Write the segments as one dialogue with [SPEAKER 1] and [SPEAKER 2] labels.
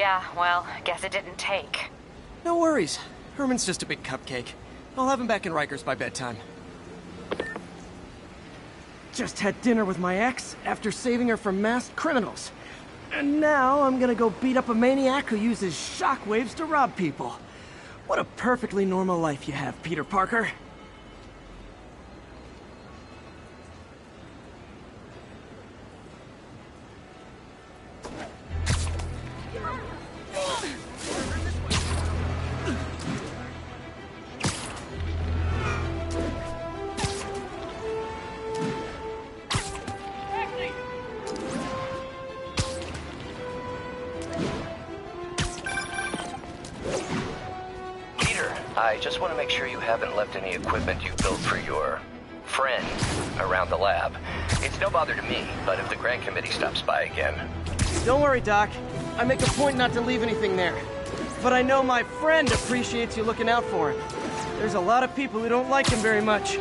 [SPEAKER 1] Yeah, well, guess it didn't take.
[SPEAKER 2] No worries. Herman's just a big cupcake. I'll have him back in Rikers by bedtime. Just had dinner with my ex after saving her from masked criminals. And now I'm gonna go beat up a maniac who uses shockwaves to rob people. What a perfectly normal life you have, Peter Parker.
[SPEAKER 3] I just want to make sure you haven't left any equipment you built for your friend around the lab. It's no bother to me, but if the grant committee stops by again...
[SPEAKER 2] Don't worry, Doc. I make a point not to leave anything there. But I know my friend appreciates you looking out for him. There's a lot of people who don't like him very much.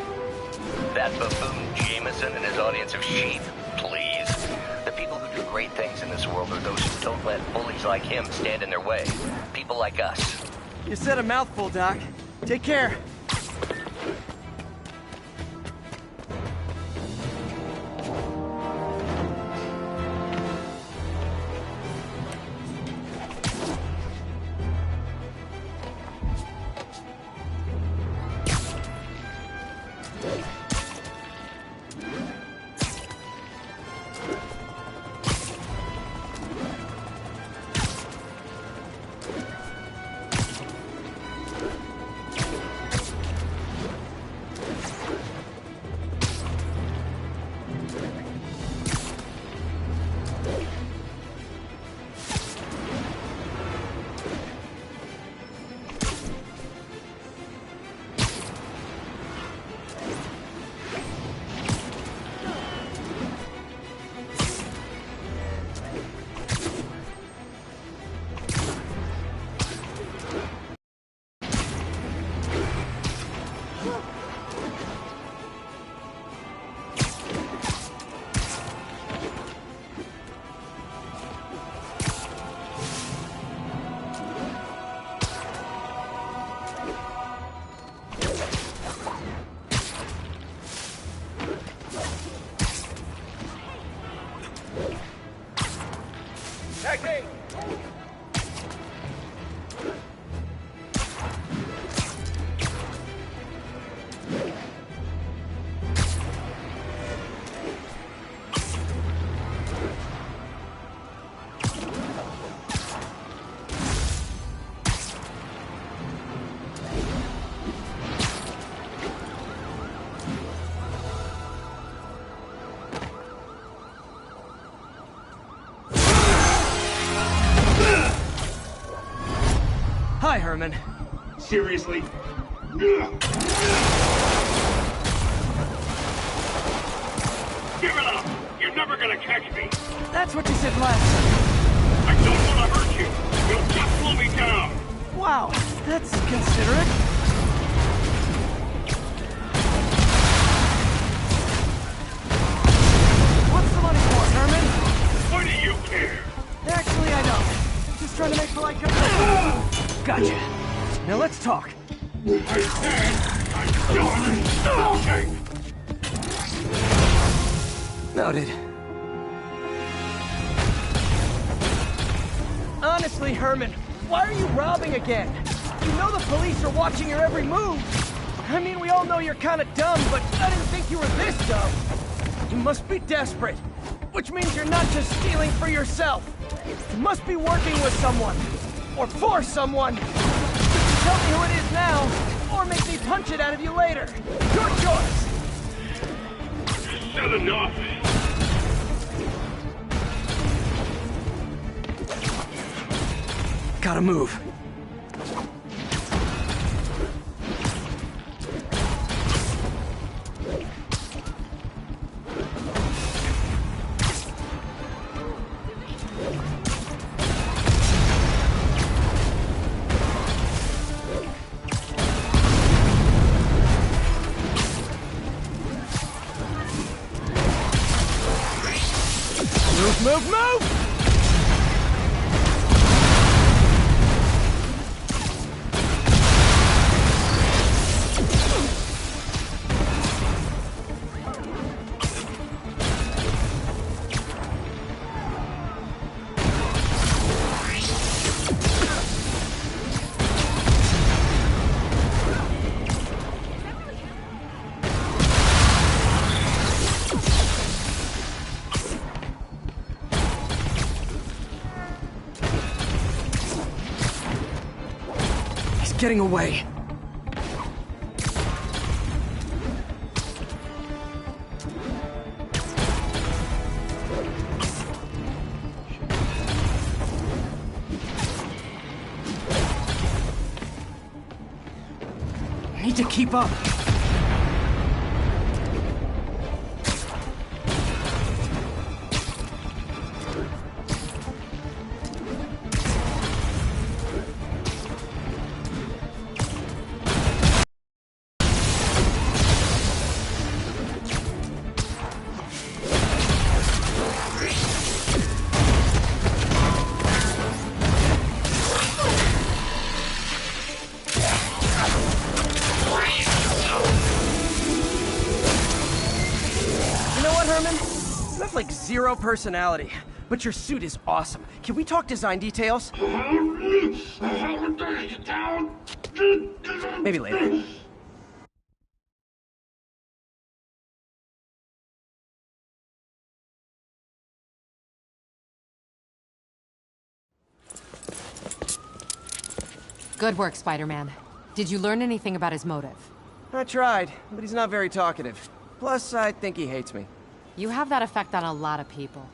[SPEAKER 3] That buffoon Jameson and his audience of sheep? Please. The people who do great things in this world are those who don't let bullies like him stand in their way. People like us.
[SPEAKER 2] You said a mouthful, Doc. Take care. Hi, Herman.
[SPEAKER 4] Seriously? Give it up! You're never gonna catch me!
[SPEAKER 2] That's what you said last time.
[SPEAKER 4] I don't want to hurt you! You'll just slow me down!
[SPEAKER 2] Wow, that's considerate. What's the money for, Herman?
[SPEAKER 4] Why do you care?
[SPEAKER 2] Actually, I don't. Just trying to make polite conversation. Gotcha. Now let's talk.
[SPEAKER 4] I said I'm done! Okay!
[SPEAKER 2] Noted. Honestly, Herman, why are you robbing again? You know the police are watching your every move. I mean, we all know you're kind of dumb, but I didn't think you were this dumb. You must be desperate, which means you're not just stealing for yourself. You must be working with someone, or for someone. You can tell me who it is now, or make me punch it out of you later. Your choice.
[SPEAKER 4] Said enough!
[SPEAKER 2] Gotta move. Move, move, move! getting away. Need to keep up. You have like zero personality, but your suit is awesome. Can we talk design details? Maybe later.
[SPEAKER 5] Good work, Spider-Man. Did you learn anything about his motive?
[SPEAKER 2] I tried, but he's not very talkative. Plus, I think he hates me.
[SPEAKER 5] You have that effect on a lot of people.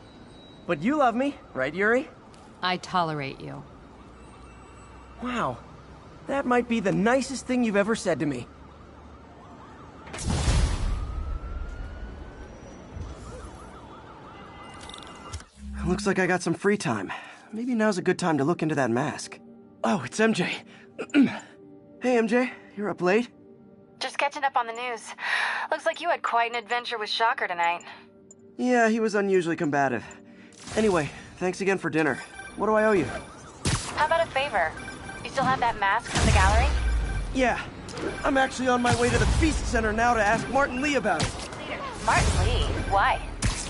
[SPEAKER 2] But you love me, right, Yuri?
[SPEAKER 5] I tolerate you.
[SPEAKER 2] Wow. That might be the nicest thing you've ever said to me. Looks like I got some free time. Maybe now's a good time to look into that mask. Oh, it's MJ. Hey, MJ. You're up late?
[SPEAKER 1] Just catching up on the news. Looks like you had quite an adventure with Shocker tonight.
[SPEAKER 2] Yeah, he was unusually combative. Anyway, thanks again for dinner. What do I owe you?
[SPEAKER 1] How about a favor? You still have that mask from the gallery?
[SPEAKER 2] Yeah. I'm actually on my way to the Feast Center now to ask Martin Lee about it.
[SPEAKER 1] Martin Lee? Why?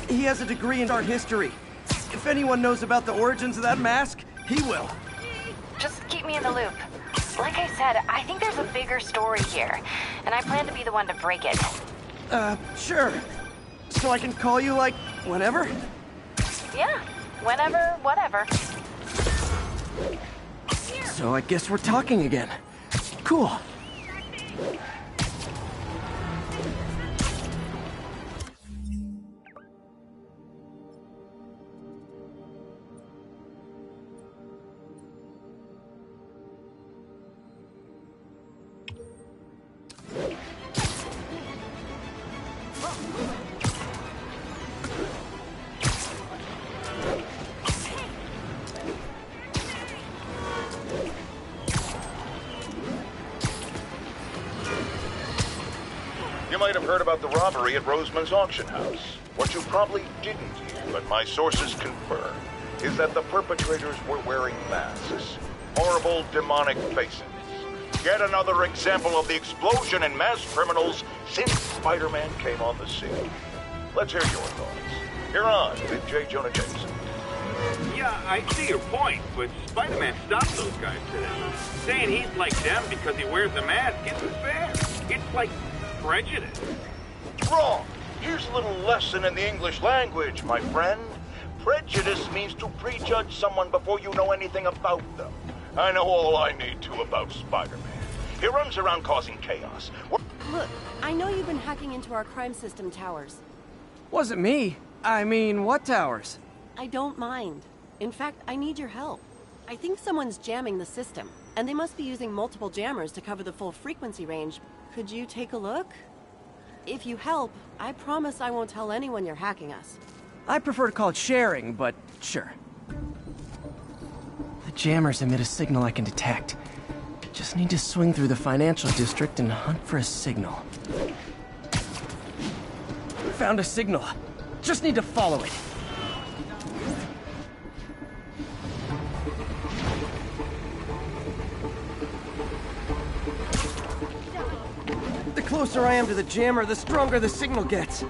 [SPEAKER 2] He has a degree in art history. If anyone knows about the origins of that mask, he will.
[SPEAKER 1] Just keep me in the loop. Like I said, I think there's a bigger story here, and I plan to be the one to break it.
[SPEAKER 2] Sure. So I can call you, like, whenever?
[SPEAKER 1] Yeah, whenever, whatever.
[SPEAKER 2] So I guess we're talking again. Cool.
[SPEAKER 6] You might have heard about the robbery at Roseman's auction house. What you probably didn't hear, but my sources confirm, is that the perpetrators were wearing masks. Horrible, demonic faces. Yet another example of the explosion in masked criminals since Spider-Man came on the scene. Let's hear your thoughts. Here on with J. Jonah Jameson.
[SPEAKER 4] Yeah, I see your point, but Spider-Man stopped those guys today. Saying he's like them because he wears a mask isn't fair. It's like prejudice.
[SPEAKER 6] Wrong. Here's a little lesson in the English language, my friend. Prejudice means to prejudge someone before you know anything about them. I know all I need to about Spider-Man. He runs around causing chaos.
[SPEAKER 7] Look, I know you've been hacking into our crime system towers.
[SPEAKER 2] Wasn't me. I mean, what towers?
[SPEAKER 7] I don't mind. In fact, I need your help. I think someone's jamming the system, and they must be using multiple jammers to cover the full frequency range. Could you take a look? If you help, I promise I won't tell anyone you're hacking us.
[SPEAKER 2] I prefer to call it sharing, but sure. The jammers emit a signal I can detect. Just need to swing through the financial district and hunt for a signal. Found a signal. Just need to follow it. The closer I am to the jammer, the stronger the signal gets.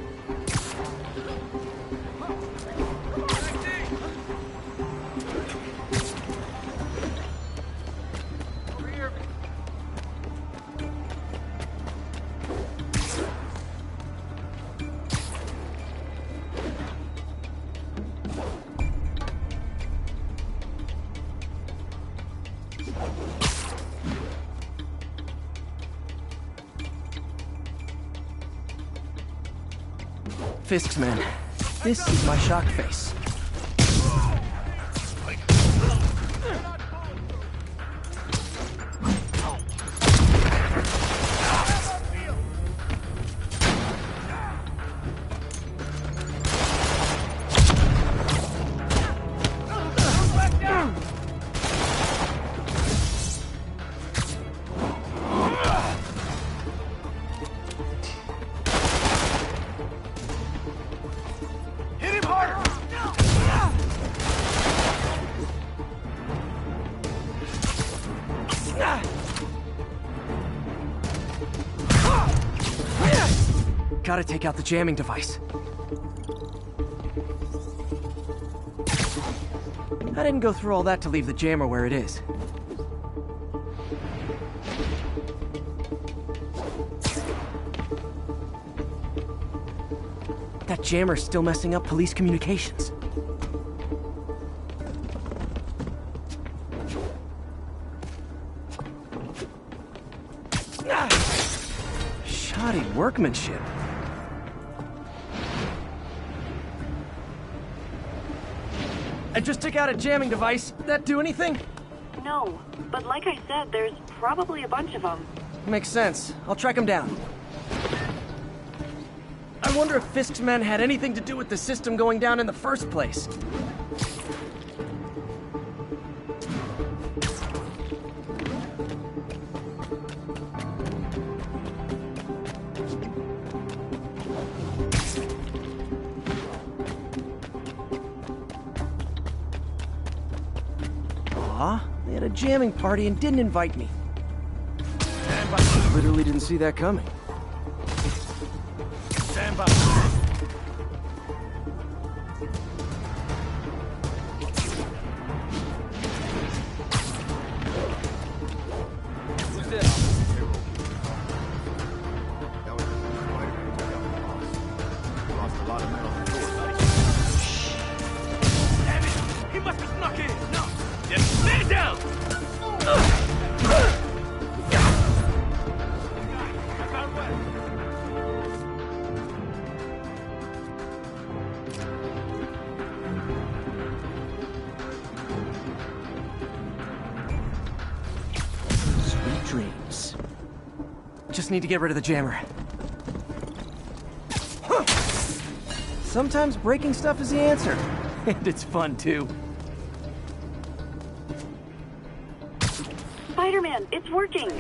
[SPEAKER 2] Fisk's men. This is my shock face. Gotta take out the jamming device. I didn't go through all that to leave the jammer where it is. That jammer's still messing up police communications. Shoddy workmanship. I just took out a jamming device. That do anything?
[SPEAKER 7] No, but like I said, there's probably a bunch of them.
[SPEAKER 2] Makes sense. I'll track him down. I wonder if Fisk's men had anything to do with the system going down in the first place. They had a jamming party and didn't invite me. Literally didn't see that coming.
[SPEAKER 8] Stand by. Who's this?
[SPEAKER 9] That was Spiderman took out the boss. Lost a lot of men on the tour, buddy.
[SPEAKER 8] Damn it! He must have snuck in! No! Just stand down!
[SPEAKER 2] Sweet dreams. Just need to get rid of the jammer. Sometimes breaking stuff is the answer. And it's fun, too.
[SPEAKER 7] Spider-Man, it's working!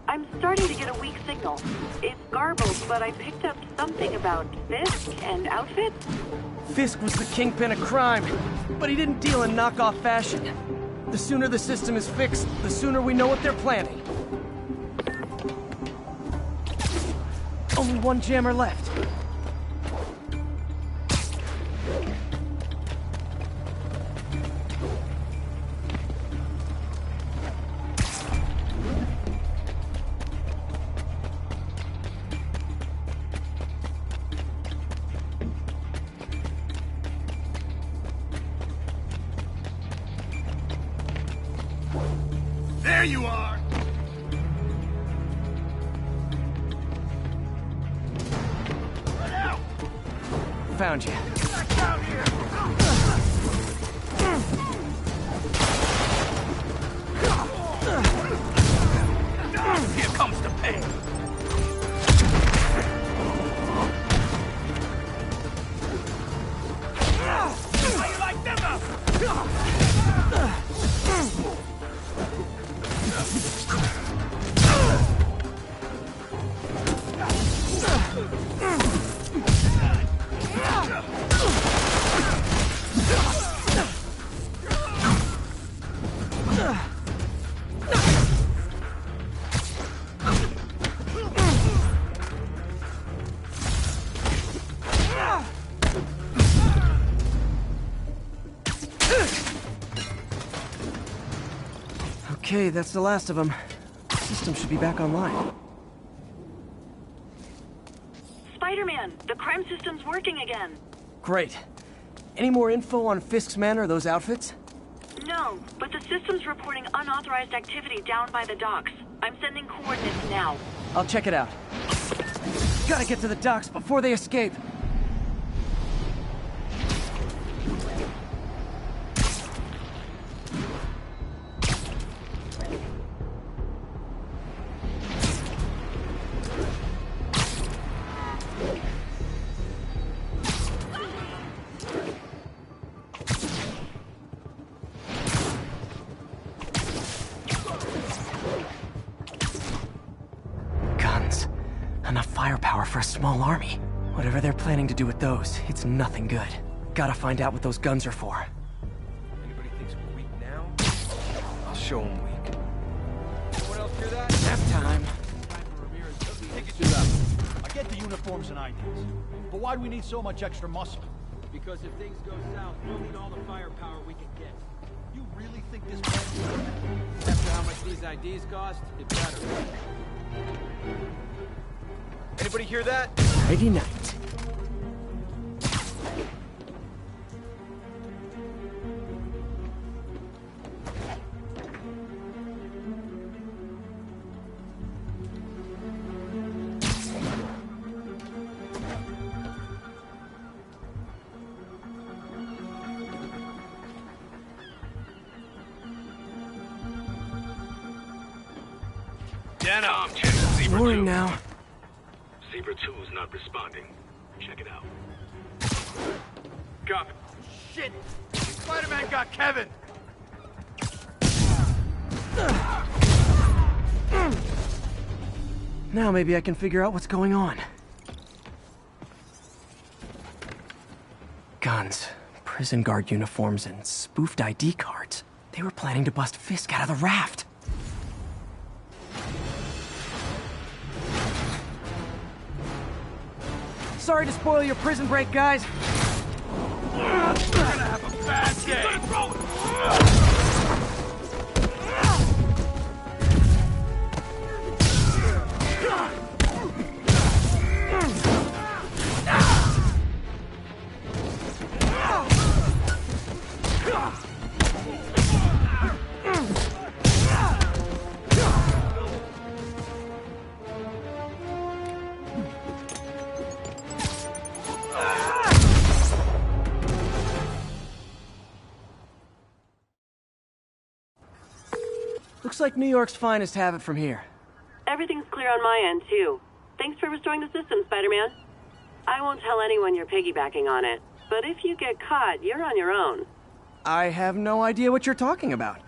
[SPEAKER 7] I'm starting to get a weak signal. It's garbled, but I picked up something about Fisk and outfits.
[SPEAKER 2] Fisk was the kingpin of crime, but he didn't deal in knockoff fashion. The sooner the system is fixed, the sooner we know what they're planning. Only one jammer left.
[SPEAKER 8] There you are! Run out!
[SPEAKER 2] Found you.
[SPEAKER 8] Back down here! Here comes the pain! How you like them up?
[SPEAKER 2] Okay, that's the last of them. The system should be back online.
[SPEAKER 7] Spider-Man, the crime system's working again.
[SPEAKER 2] Great. Any more info on Fisk's men or those outfits?
[SPEAKER 7] No, but the system's reporting unauthorized activity down by the docks. I'm sending coordinates now.
[SPEAKER 2] I'll check it out. Gotta get to the docks before they escape. Enough firepower for a small army. Whatever they're planning to do with those, it's nothing good. Gotta find out what those guns are for.
[SPEAKER 8] Anybody thinks we're weak now? I'll show them weak. Anyone else hear that?
[SPEAKER 2] Nap time.
[SPEAKER 9] I get the uniforms and ideas, but why do we need so much extra muscle?
[SPEAKER 8] Because if things go south, we'll need all the firepower we can get.
[SPEAKER 9] You really think this plan will work?
[SPEAKER 8] After how much these IDs cost, it better. Anybody hear that?
[SPEAKER 2] Friday night.
[SPEAKER 8] Tom,
[SPEAKER 10] check Zebra
[SPEAKER 2] Morning
[SPEAKER 10] 2.
[SPEAKER 2] now.
[SPEAKER 10] Zebra 2 is not responding. Check it out. Copy.
[SPEAKER 8] shit! Spider-Man got Kevin!
[SPEAKER 2] Now maybe I can figure out what's going on. Guns, prison guard uniforms, and spoofed ID cards. They were planning to bust Fisk out of the raft. Sorry to spoil your prison break, guys.
[SPEAKER 8] We're gonna have a bad day!
[SPEAKER 2] Looks like New York's finest have it from here.
[SPEAKER 7] Everything's clear on my end, too. Thanks for restoring the system, Spider-Man. I won't tell anyone you're piggybacking on it, but if you get caught, you're on your own.
[SPEAKER 2] I have no idea what you're talking about.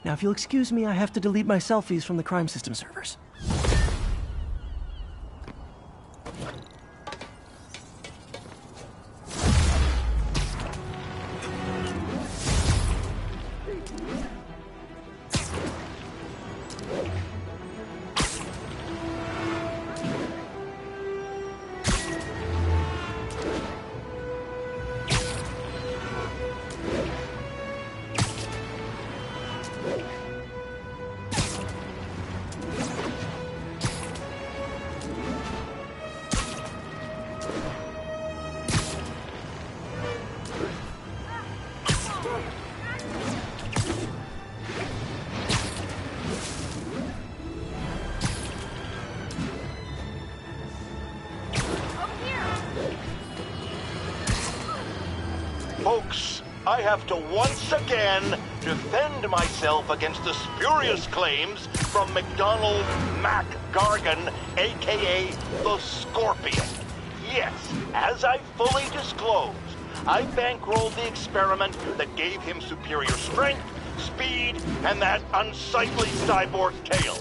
[SPEAKER 2] Now, if you'll excuse me, I have to delete my selfies from the crime system servers.
[SPEAKER 6] Folks, I have to once again defend myself against the spurious claims from McDonald Mac Gargan, aka the Scorpion. Yes, as I fully disclosed, I bankrolled the experiment that gave him superior strength, speed, and that unsightly cyborg tail.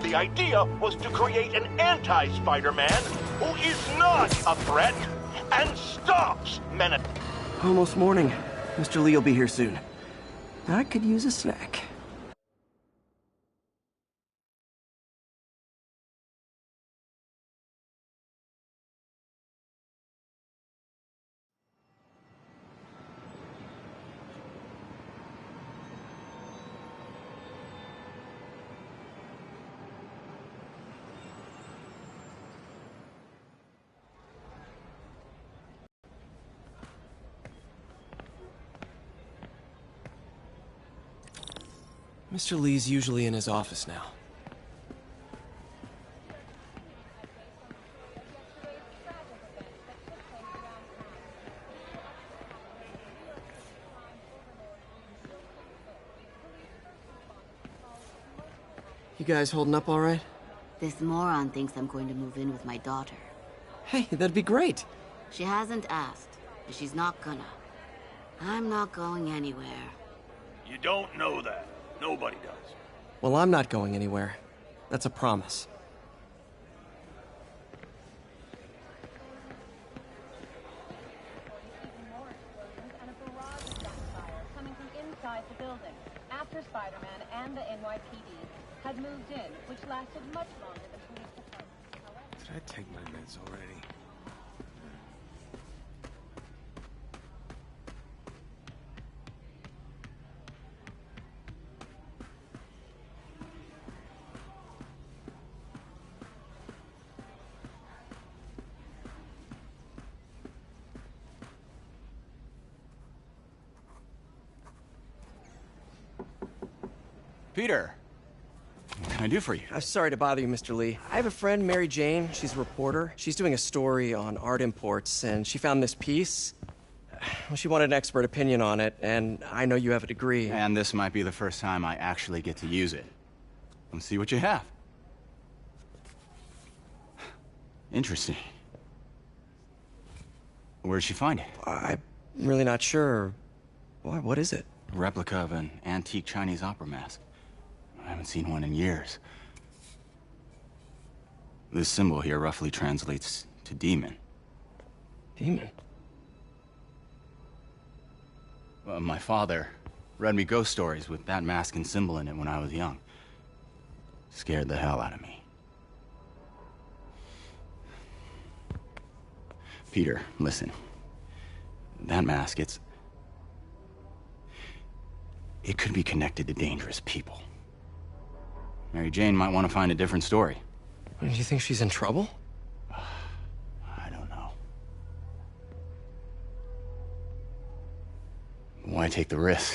[SPEAKER 6] The idea was to create an anti-Spider-Man who is not a threat and stops menace.
[SPEAKER 2] Almost morning. Mr. Lee will be here soon. I could use a snack. Mr. Lee's usually in his office now. You guys holding up all right?
[SPEAKER 11] This moron thinks I'm going to move in with my daughter.
[SPEAKER 2] Hey, that'd be great.
[SPEAKER 11] She hasn't asked, but she's not gonna. I'm not going anywhere.
[SPEAKER 10] You don't know that. Nobody does.
[SPEAKER 2] Well, I'm not going anywhere. That's a promise.
[SPEAKER 12] Mr. Spiderman and the NYPD had moved in, which lasted much longer than police department. However...
[SPEAKER 8] Did I take my meds already?
[SPEAKER 13] Peter, what can I do for you?
[SPEAKER 2] I'm sorry to bother you, Mr. Lee. I have a friend, Mary Jane. She's a reporter. She's doing a story on art imports, and she found this piece. Well, she wanted an expert opinion on it, and I know you have a degree.
[SPEAKER 13] And this might be the first time I actually get to use it. Let's see what you have. Interesting. Where'd she find it?
[SPEAKER 2] I'm really not sure. Why, what is it?
[SPEAKER 13] A replica of an antique Chinese opera mask. I haven't seen one in years. This symbol here roughly translates to demon.
[SPEAKER 2] Demon?
[SPEAKER 13] Well, my father read me ghost stories with that mask and symbol in it when I was young. Scared the hell out of me. Peter, listen. That mask, it could be connected to dangerous people. Mary Jane might want to find a different story.
[SPEAKER 2] Do you think she's in trouble?
[SPEAKER 13] I don't know. Why take the risk?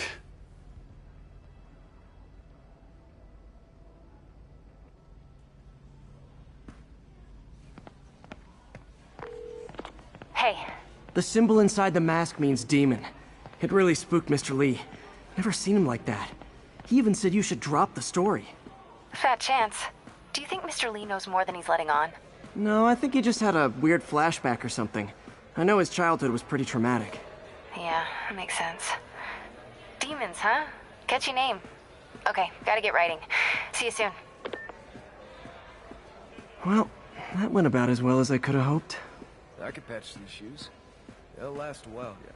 [SPEAKER 1] Hey.
[SPEAKER 2] The symbol inside the mask means demon. It really spooked Mr. Lee. Never seen him like that. He even said you should drop the story.
[SPEAKER 1] Fat chance. Do you think Mr. Lee knows more than he's letting on?
[SPEAKER 2] No, I think he just had a weird flashback or something. I know his childhood was pretty traumatic.
[SPEAKER 1] Yeah, makes sense. Demons, huh? Catchy name. Okay, gotta get writing. See you soon.
[SPEAKER 2] Well, that went about as well as I could have hoped.
[SPEAKER 8] I could patch these shoes. They'll last a while. Yeah.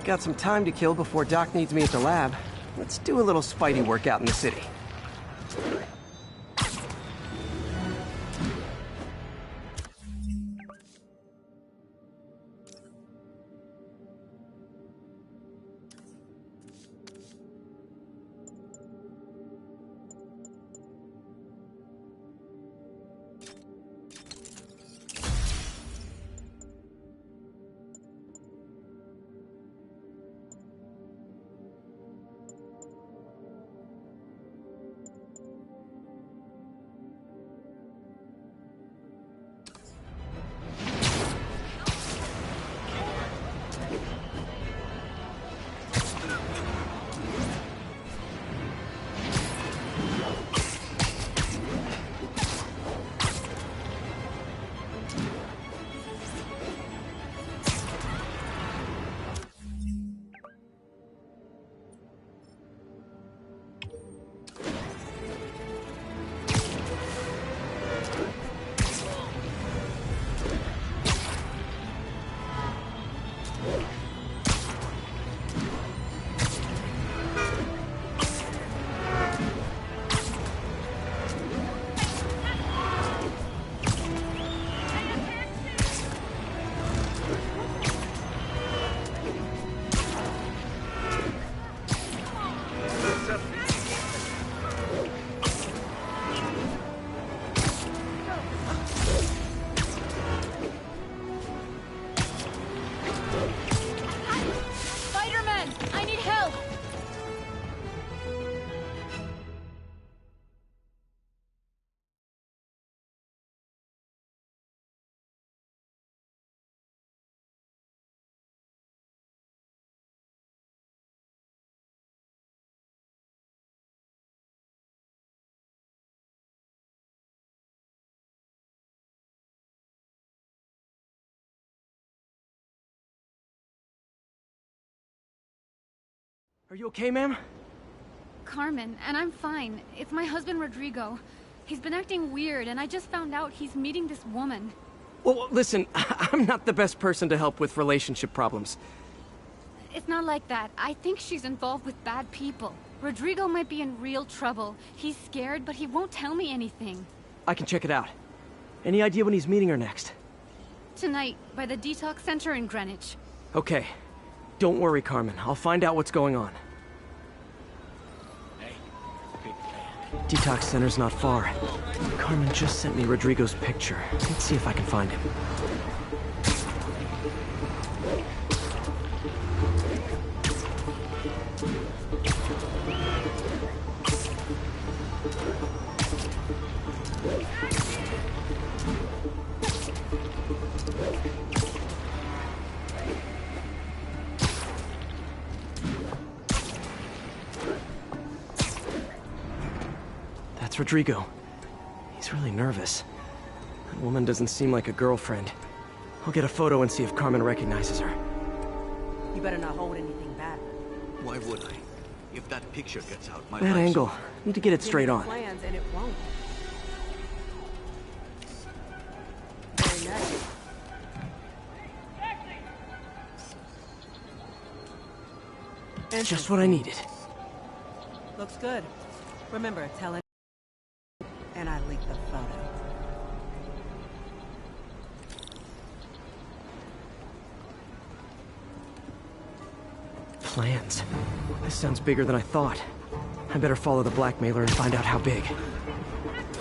[SPEAKER 2] Got some time to kill before Doc needs me at the lab. Let's do a little Spidey workout in the city. Are you okay, ma'am?
[SPEAKER 14] Carmen, and I'm fine. It's my husband, Rodrigo. He's been acting weird, and I just found out he's meeting this woman.
[SPEAKER 2] Well, listen, I'm not the best person to help with relationship problems.
[SPEAKER 14] It's not like that. I think she's involved with bad people. Rodrigo might be in real trouble. He's scared, but he won't tell me anything.
[SPEAKER 2] I can check it out. Any idea when he's meeting her next?
[SPEAKER 14] Tonight, by the detox center in Greenwich.
[SPEAKER 2] Okay. Don't worry, Carmen. I'll find out what's going on. Detox center's not far. Carmen just sent me Rodrigo's picture. Let's see if I can find him. Rodrigo. He's really nervous. That woman doesn't seem like a girlfriend. I'll get a photo and see if Carmen recognizes her.
[SPEAKER 15] You better not hold anything back.
[SPEAKER 16] Why would I? If that picture gets out, my
[SPEAKER 2] That angle. Need to get it straight on.
[SPEAKER 15] Plans and it won't. Very nice.
[SPEAKER 2] Just what I needed.
[SPEAKER 15] Looks good. Remember, tell it. And I leaked the photo.
[SPEAKER 2] Plans. This sounds bigger than I thought. I better follow the blackmailer and find out how big.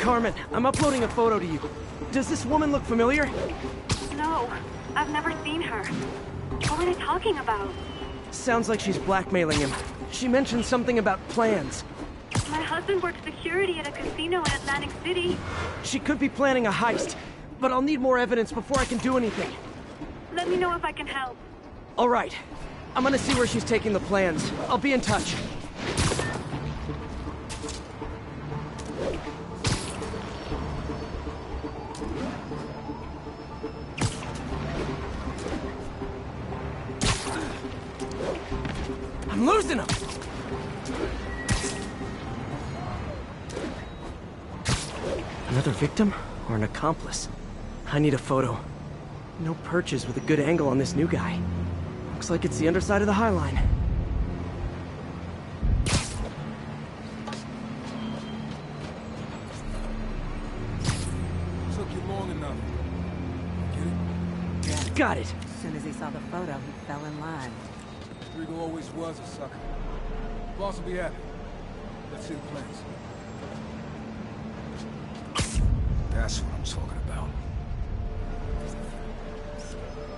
[SPEAKER 2] Carmen, I'm uploading a photo to you. Does this woman look familiar?
[SPEAKER 17] No, I've never seen her. What are they talking about?
[SPEAKER 2] Sounds like she's blackmailing him. She mentioned something about plans.
[SPEAKER 17] My husband works security at a casino in Atlantic City.
[SPEAKER 2] She could be planning a heist, but I'll need more evidence before I can do anything.
[SPEAKER 17] Let me know if I can help.
[SPEAKER 2] All right. I'm gonna see where she's taking the plans. I'll be in touch. I'm losing him! Another victim or an accomplice? I need a photo. No perches with a good angle on this new guy. Looks like it's the underside of the High Line.
[SPEAKER 9] Took you long enough. Get it?
[SPEAKER 2] Got it.
[SPEAKER 15] As soon as he saw the photo, he fell in line.
[SPEAKER 9] Rodrigo always was a sucker. Boss will be happy. Let's see the plans. That's what I'm talking about.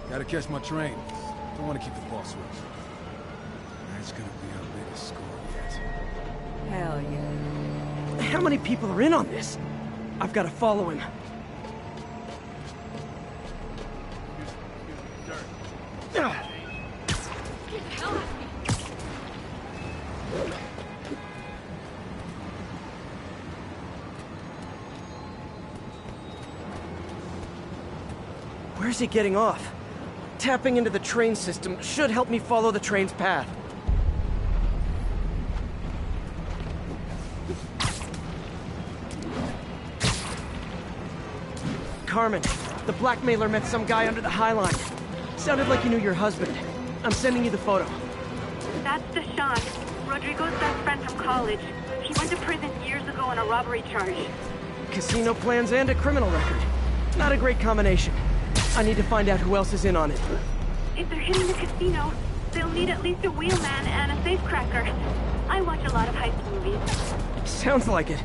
[SPEAKER 9] Gotta catch my train. Don't want to keep the boss waiting. That's gonna be our biggest score yet.
[SPEAKER 15] Hell yeah.
[SPEAKER 2] How many people are in on this? I've got to follow him. Where's he getting off? Tapping into the train system should help me follow the train's path. Carmen, the blackmailer met some guy under the High Line. Sounded like you knew your husband. I'm sending you the photo.
[SPEAKER 17] That's Deshaun, Rodrigo's best friend from college. He went to prison years ago on a robbery charge.
[SPEAKER 2] Casino plans and a criminal record. Not a great combination. I need to find out who else is in on it.
[SPEAKER 17] If they're hitting the casino, they'll need at least a wheelman and a safecracker. I watch a lot of heist movies.
[SPEAKER 2] Sounds like it.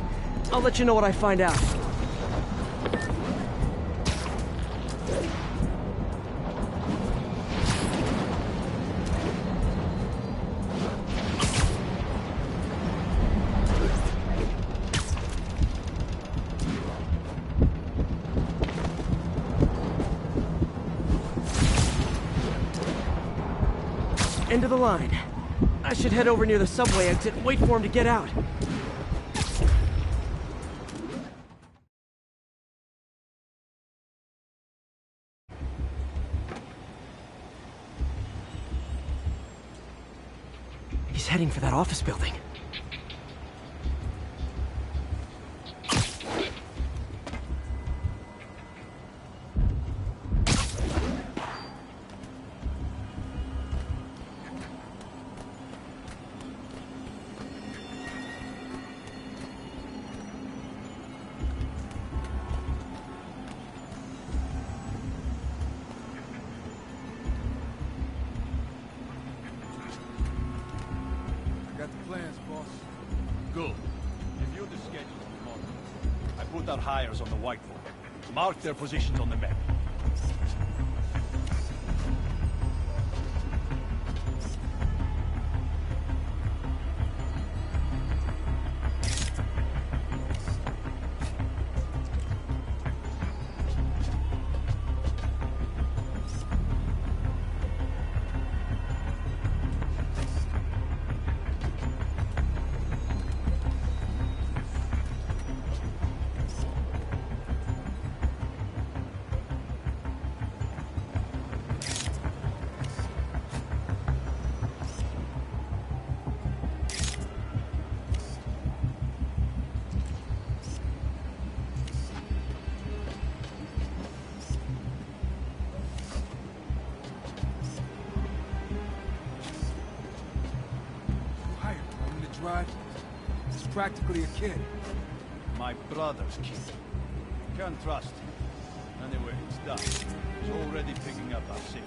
[SPEAKER 2] I'll let you know what I find out. End of the line. I should head over near the subway exit and wait for him to get out. He's heading for that office building.
[SPEAKER 9] Got the plans, boss.
[SPEAKER 18] Good. Review the schedule tomorrow. I put our hires on the whiteboard. Mark their positions on the map.
[SPEAKER 9] Right? He's practically a kid.
[SPEAKER 18] My brother's kid. Can't trust him. Anyway, it's done. He's already picking up our secret.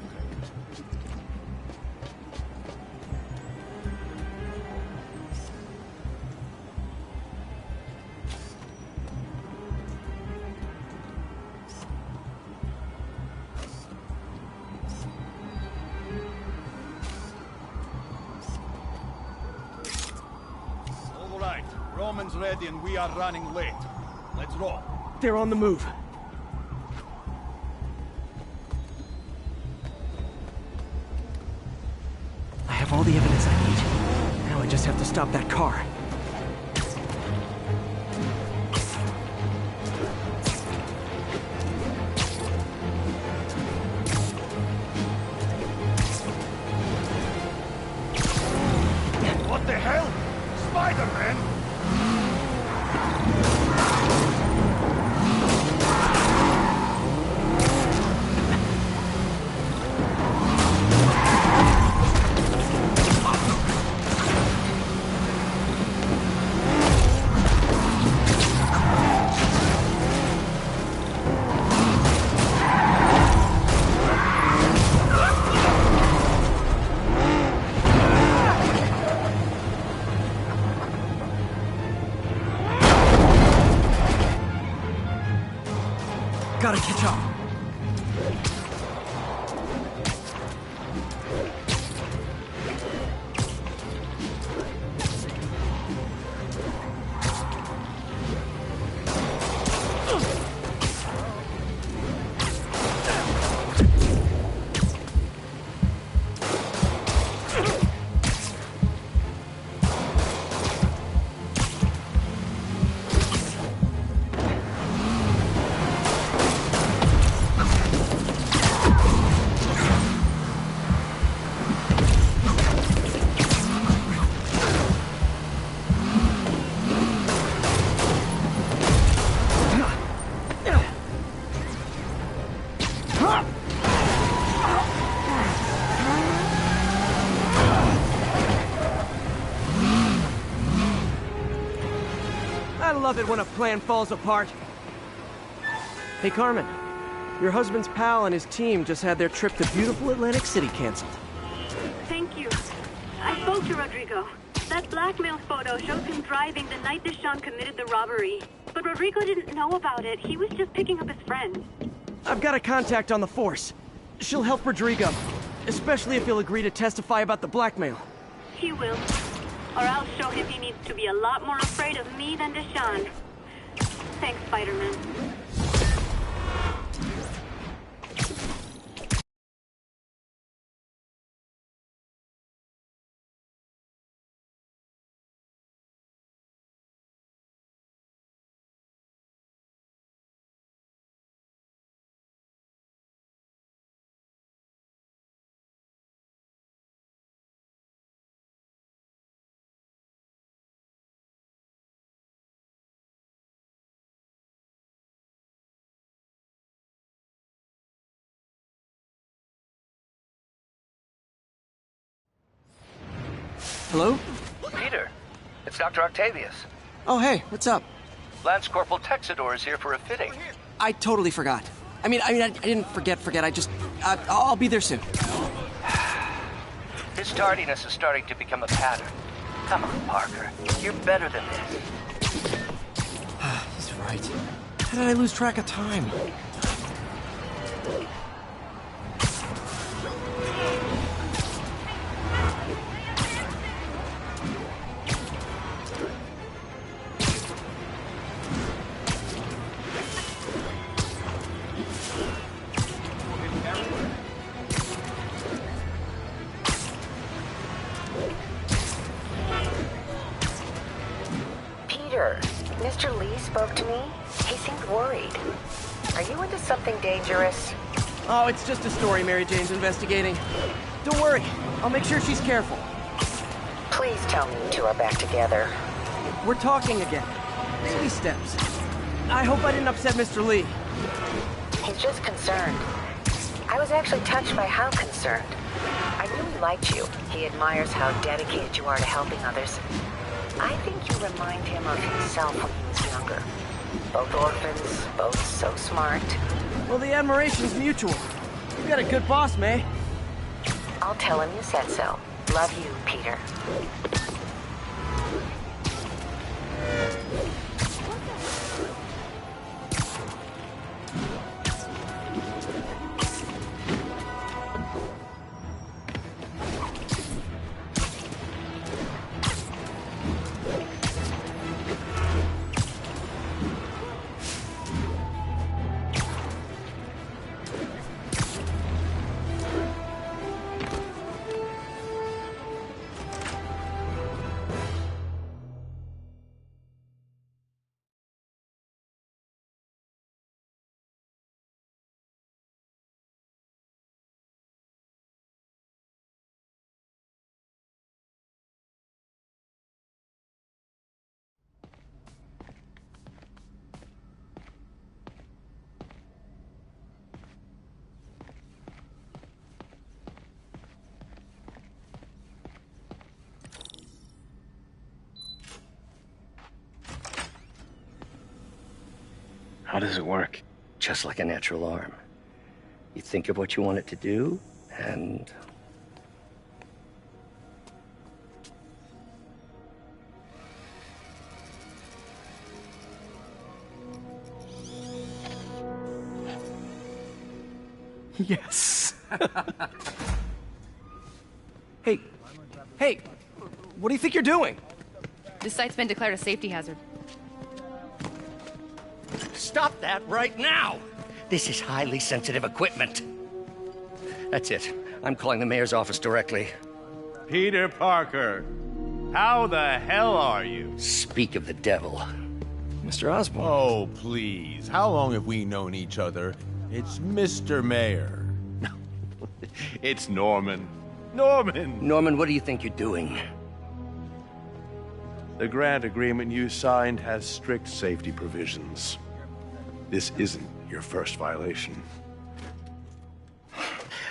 [SPEAKER 18] All right, Roman's ready and we are running late. Let's roll.
[SPEAKER 2] They're on the move. I have all the evidence I need. Now I just have to stop that car.
[SPEAKER 18] What the hell? Spiderman?
[SPEAKER 2] Gotta catch up. I love it when a plan falls apart. Hey, Carmen. Your husband's pal and his team just had their trip to beautiful Atlantic City canceled.
[SPEAKER 17] Thank you. I spoke to Rodrigo. That blackmail photo shows him driving the night Deshaun committed the robbery. But Rodrigo didn't know about it. He was just picking up his friend.
[SPEAKER 2] I've got a contact on the force. She'll help Rodrigo, especially if he'll agree to testify about the blackmail.
[SPEAKER 17] He will. Or I'll show him he needs to be a lot more afraid of me than Deshaun. Thanks, Spiderman.
[SPEAKER 2] Hello?
[SPEAKER 3] Peter, it's Dr. Octavius.
[SPEAKER 2] Oh, hey, what's up?
[SPEAKER 3] Lance Corporal Texador is here for a fitting.
[SPEAKER 2] I totally forgot. I didn't forget. I just... I'll be there soon.
[SPEAKER 3] His tardiness is starting to become a pattern. Come on, Parker. You're better than this.
[SPEAKER 2] He's right. How did I lose track of time?
[SPEAKER 1] Peter, Mr. Lee spoke to me. He seemed worried. Are you into something dangerous?
[SPEAKER 2] Oh, it's just a story Mary Jane's investigating. Don't worry, I'll make sure she's careful.
[SPEAKER 1] Please tell me you two are back together.
[SPEAKER 2] We're talking again. Baby steps. I hope I didn't upset Mr. Lee.
[SPEAKER 1] He's just concerned. I was actually touched by how concerned. I really liked you. He admires how dedicated you are to helping others. I think you remind him of himself when he was younger. Both orphans, both so smart.
[SPEAKER 2] Well, the admiration's mutual. You got a good boss, May.
[SPEAKER 1] I'll tell him you said so. Love you, Peter.
[SPEAKER 3] How does it work? Just like a natural arm. You think of what you want it to do, and...
[SPEAKER 2] Yes. Hey, what do you think you're doing?
[SPEAKER 19] This site's been declared a safety hazard.
[SPEAKER 3] Stop that right now! This is highly sensitive equipment. That's it. I'm calling the mayor's office directly.
[SPEAKER 18] Peter Parker, how the hell are you?
[SPEAKER 3] Speak of the devil. Mr. Osborn.
[SPEAKER 20] Oh, please. How long have we known each other? It's Mr. Mayor.
[SPEAKER 18] It's Norman. Norman!
[SPEAKER 3] Norman, what do you think you're doing?
[SPEAKER 18] The grant agreement you signed has strict safety provisions. This isn't your first violation.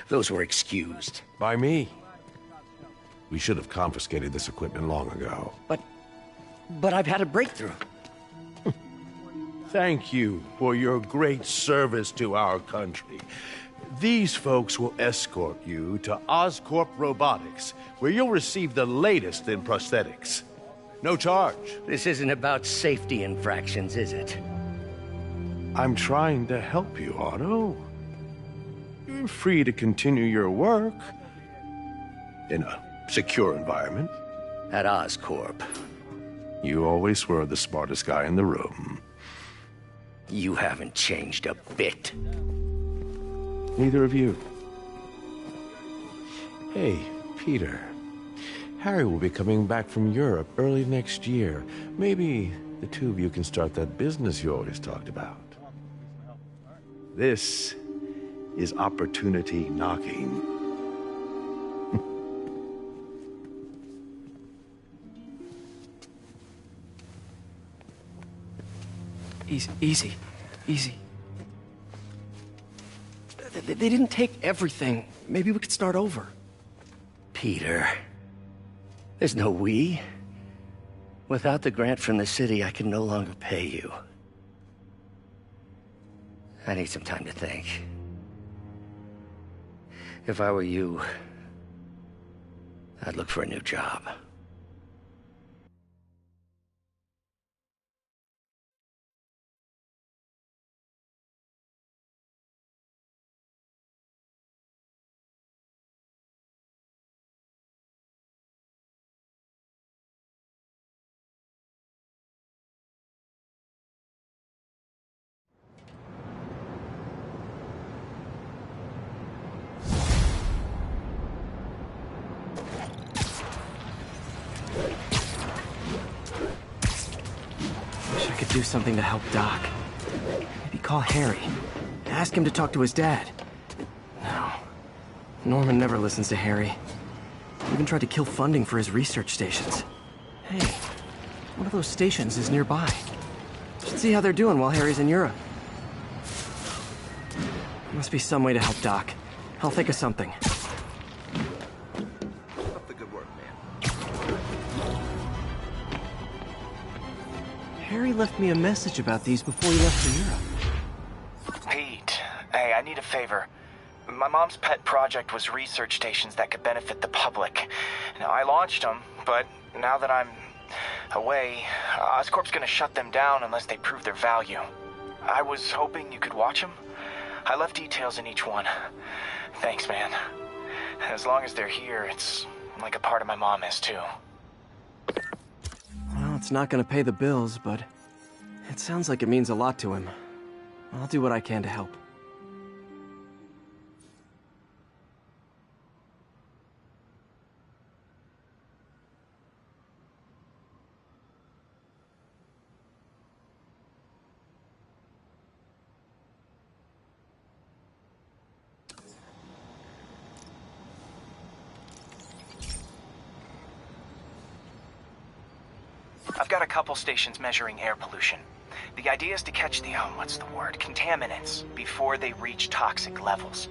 [SPEAKER 3] Those were excused.
[SPEAKER 18] By me. We should have confiscated this equipment long ago.
[SPEAKER 3] But I've had a breakthrough.
[SPEAKER 18] Thank you for your great service to our country. These folks will escort you to Oscorp Robotics, where you'll receive the latest in prosthetics. No charge.
[SPEAKER 3] This isn't about safety infractions, is it?
[SPEAKER 18] I'm trying to help you, Otto. You're free to continue your work in a secure environment.
[SPEAKER 3] At Oscorp.
[SPEAKER 18] You always were the smartest guy in the room.
[SPEAKER 3] You haven't changed a bit.
[SPEAKER 18] Neither of you. Hey, Peter. Harry will be coming back from Europe early next year. Maybe the two of you can start that business you always talked about. This is opportunity knocking.
[SPEAKER 2] Easy. They didn't take everything. Maybe we could start over.
[SPEAKER 3] Peter,
[SPEAKER 21] There's no we. Without the grant from the city, I can no longer pay you. I need some time to think. If I were you, I'd look for a new job.
[SPEAKER 2] Wish I could do something to help Doc. Maybe call Harry. Ask him to talk to his dad. No. Norman never listens to Harry. He even tried to kill funding for his research stations. Hey, one of those stations is nearby. Should see how they're doing while Harry's in Europe. Must be some way to help Doc. I'll think of something.
[SPEAKER 16] Keep up the good work, man.
[SPEAKER 2] Harry left me a message about these before he left for Europe.
[SPEAKER 22] Pete, hey, I need a favor. My mom's pet project was research stations that could benefit the public. Now, I launched them, but now that I'm away, Oscorp's gonna shut them down unless they prove their value. I was hoping you could watch them. I left details in each one. Thanks, man. As long as they're here, it's like a part of my mom is, too.
[SPEAKER 2] Well, it's not gonna pay the bills, but it sounds like it means a lot to him. I'll do what I can to help.
[SPEAKER 22] I've got a couple stations measuring air pollution. The idea is to catch the, contaminants before they reach toxic levels.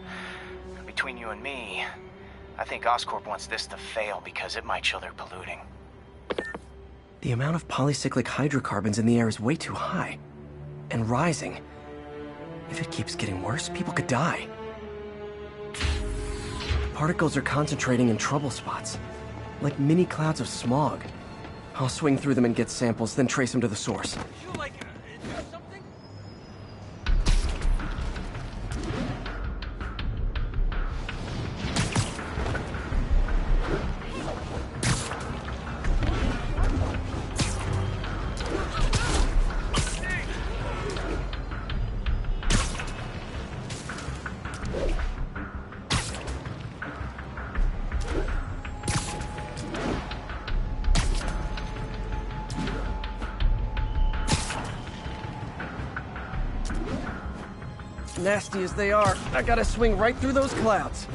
[SPEAKER 22] Between you and me, I think Oscorp wants this to fail because it might show they're polluting.
[SPEAKER 2] The amount of polycyclic hydrocarbons in the air is way too high. And rising. If it keeps getting worse, people could die. The particles are concentrating in trouble spots. Like mini clouds of smog. I'll swing through them and get samples, then trace them to the source. Nasty as they are, I gotta swing right through those clouds.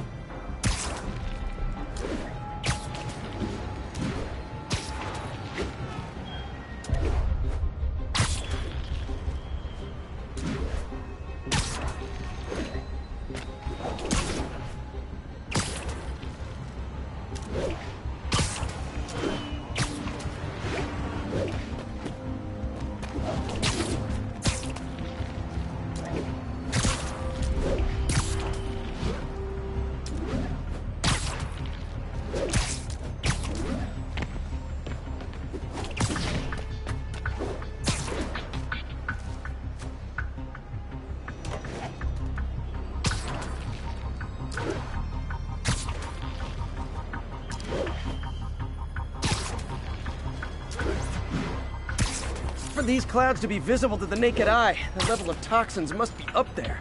[SPEAKER 2] For these clouds to be visible to the naked eye, the level of toxins must be up there.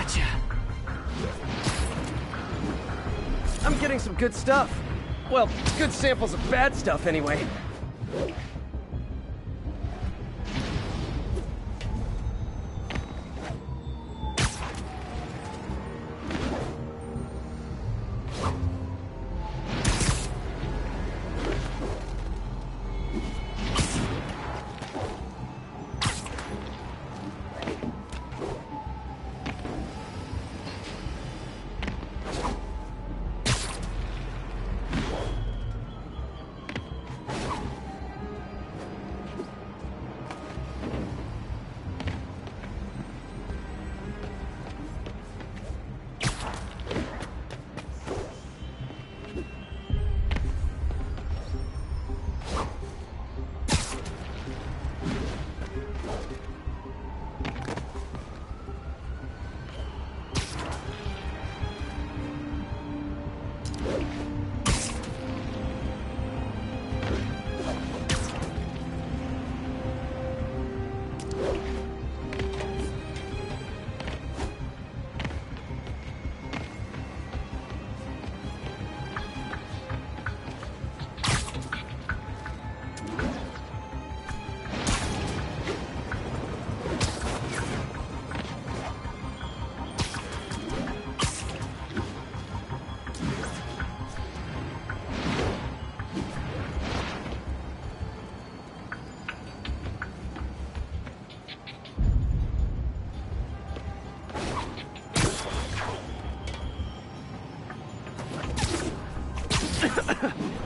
[SPEAKER 2] Gotcha. I'm getting some good stuff. Well, good samples of bad stuff, anyway.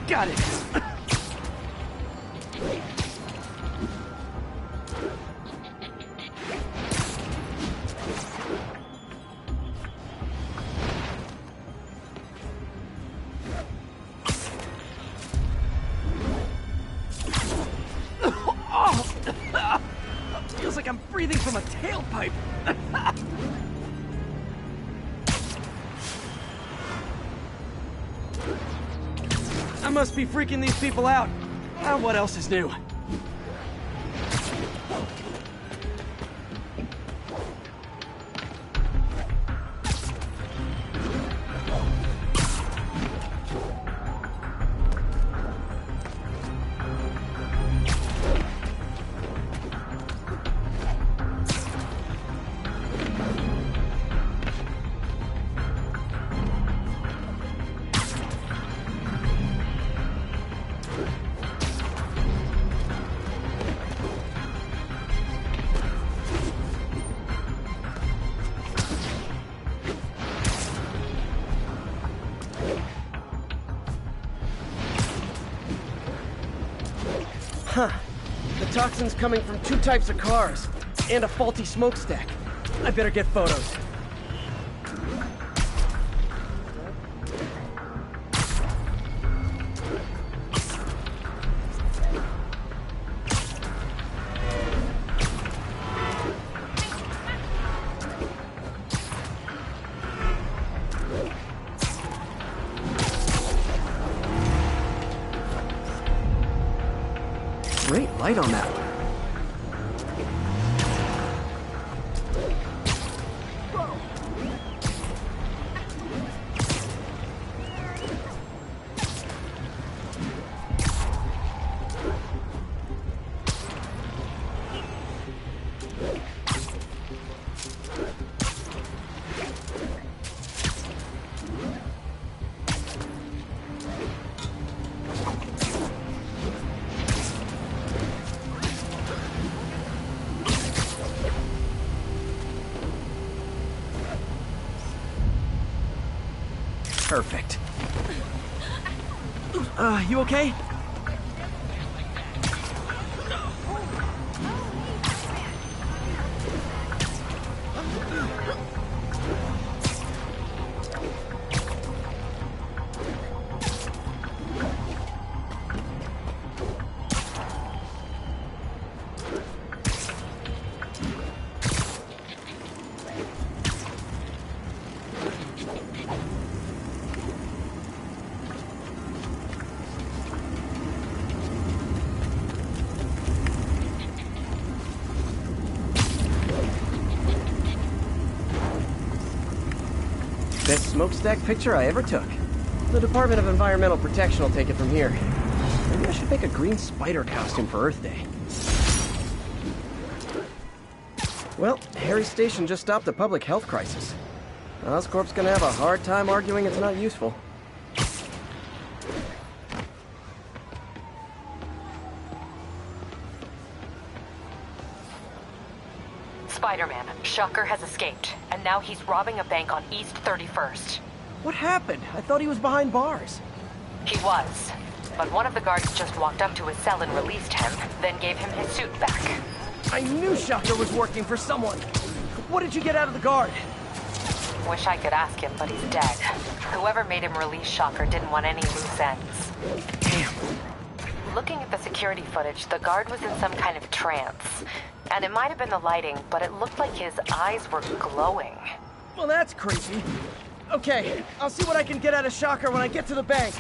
[SPEAKER 2] Got it. Feels like I'm breathing from a tailpipe. I must be freaking these people out. What else is new? Huh. The toxin's coming from 2 types of cars, and a faulty smokestack. I better get photos. Great light on that one. Perfect. You okay? Best smokestack picture I ever took. The Department of Environmental Protection will take it from here. Maybe I should make a green spider costume for Earth Day. Well, Harry's station just stopped a public health crisis. Oscorp's gonna have a hard time arguing it's not useful.
[SPEAKER 4] Spiderman, Shocker has escaped, and now he's robbing a bank on East 31st.
[SPEAKER 2] What happened? I thought he was behind bars.
[SPEAKER 4] He was, but one of the guards just walked up to his cell and released him, then gave him his suit back.
[SPEAKER 2] I knew Shocker was working for someone. What did you get out of the guard?
[SPEAKER 4] Wish I could ask him, but he's dead. Whoever made him release Shocker didn't want any loose ends.
[SPEAKER 2] Damn.
[SPEAKER 4] Looking at the security footage, the guard was in some kind of trance. And it might have been the lighting, but it looked like his eyes were glowing.
[SPEAKER 2] Well, that's creepy. Okay, I'll see what I can get out of Shocker when I get to the bank.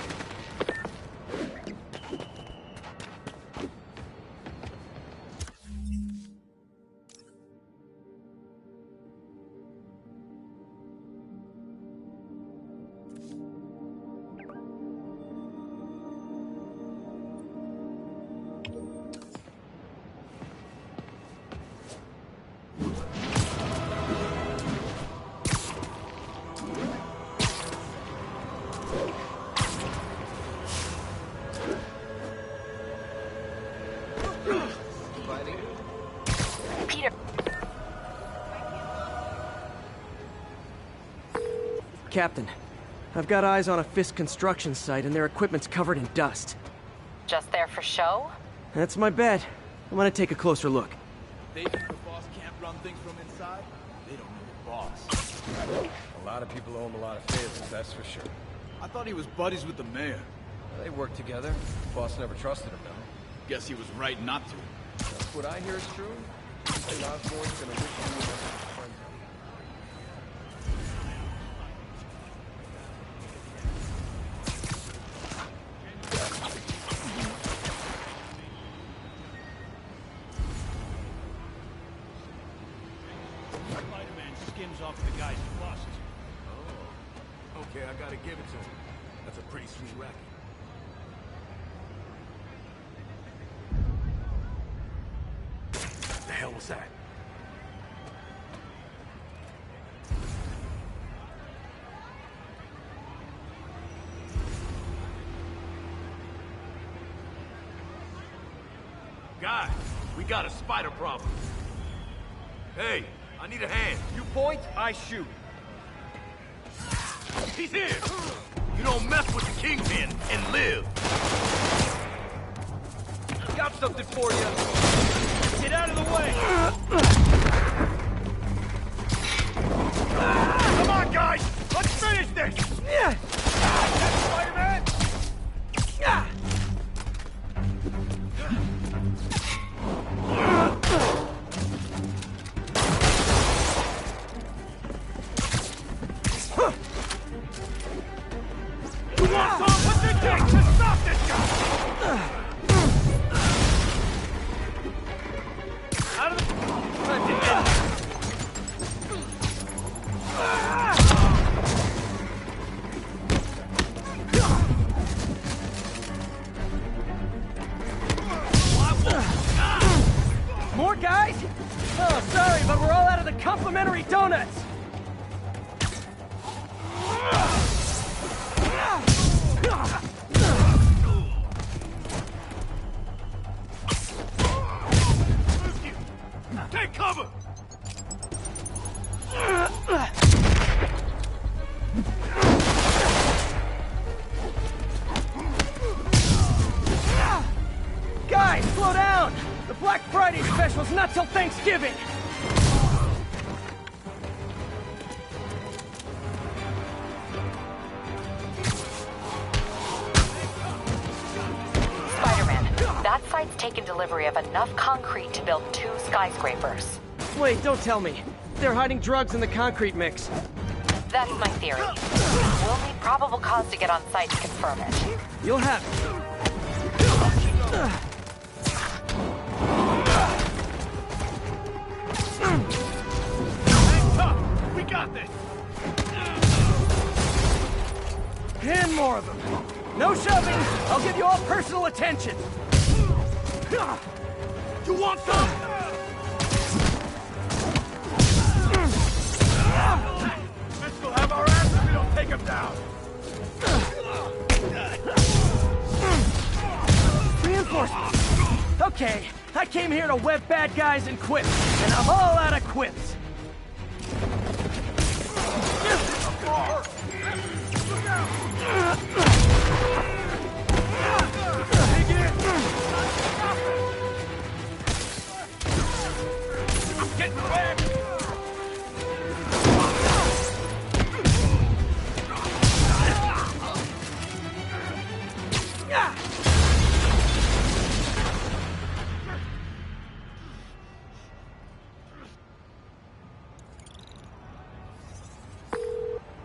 [SPEAKER 2] Captain, I've got eyes on a Fisk construction site and their equipment's covered in dust.
[SPEAKER 4] Just there for show?
[SPEAKER 2] That's my bet. I'm gonna take a closer look.
[SPEAKER 9] They think the boss can't run things from inside? They don't know the boss.
[SPEAKER 8] A lot of people owe him a lot of favors, that's for sure.
[SPEAKER 9] I thought he was buddies with the mayor.
[SPEAKER 8] They worked together. The boss never trusted him, though.
[SPEAKER 9] Guess he was right not to.
[SPEAKER 8] If what I hear is true, I think Osborn's gonna wish he was a friend.
[SPEAKER 9] Spider-Man skims off the guy's bust. Oh. Okay, I gotta give it to him. That's a pretty sweet racket. What the hell was that? Guys, we got a spider problem. Hey, I need a hand.
[SPEAKER 8] You point, I shoot.
[SPEAKER 9] He's here! You don't mess with the Kingpin and live.
[SPEAKER 8] Got something for you.
[SPEAKER 9] Get out of the way! Come on, guys! Let's finish this!
[SPEAKER 2] Yeah.
[SPEAKER 9] Spider-Man!
[SPEAKER 2] Yeah.
[SPEAKER 9] What's it take to stop this guy? Out of the... Time to end this.
[SPEAKER 2] More guys? Oh, sorry, but we're all out of the complimentary donuts.
[SPEAKER 9] Take cover!
[SPEAKER 2] Guys, slow down! The Black Friday special's not till Thanksgiving!
[SPEAKER 4] Spider-Man, that site's taken delivery of enough concrete to build 2 skyscrapers.
[SPEAKER 2] Wait, don't tell me. They're hiding drugs in the concrete mix.
[SPEAKER 4] That's my theory. We'll need probable cause to get on site to confirm it.
[SPEAKER 2] You'll have it.
[SPEAKER 9] Hang tough! We got this!
[SPEAKER 2] more of them. No shoving! I'll give you all personal attention!
[SPEAKER 9] You want some? This will have our ass if we don't take him down!
[SPEAKER 2] Reinforcements! Okay, I came here to web bad guys and quips, and I'm all out of quips.
[SPEAKER 9] I'm getting back!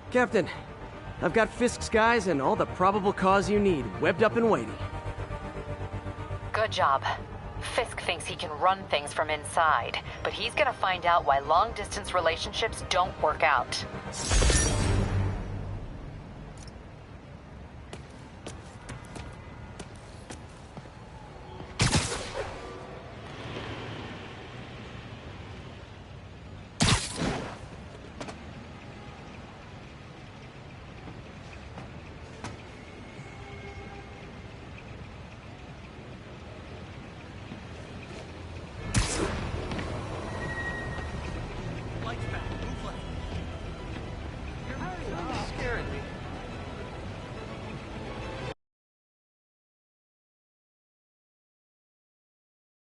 [SPEAKER 2] Captain, I've got Fisk's guys and all the probable cause you need, webbed up and waiting.
[SPEAKER 4] Good job. Fisk thinks he can run things from inside, but he's gonna find out why long-distance relationships don't work out.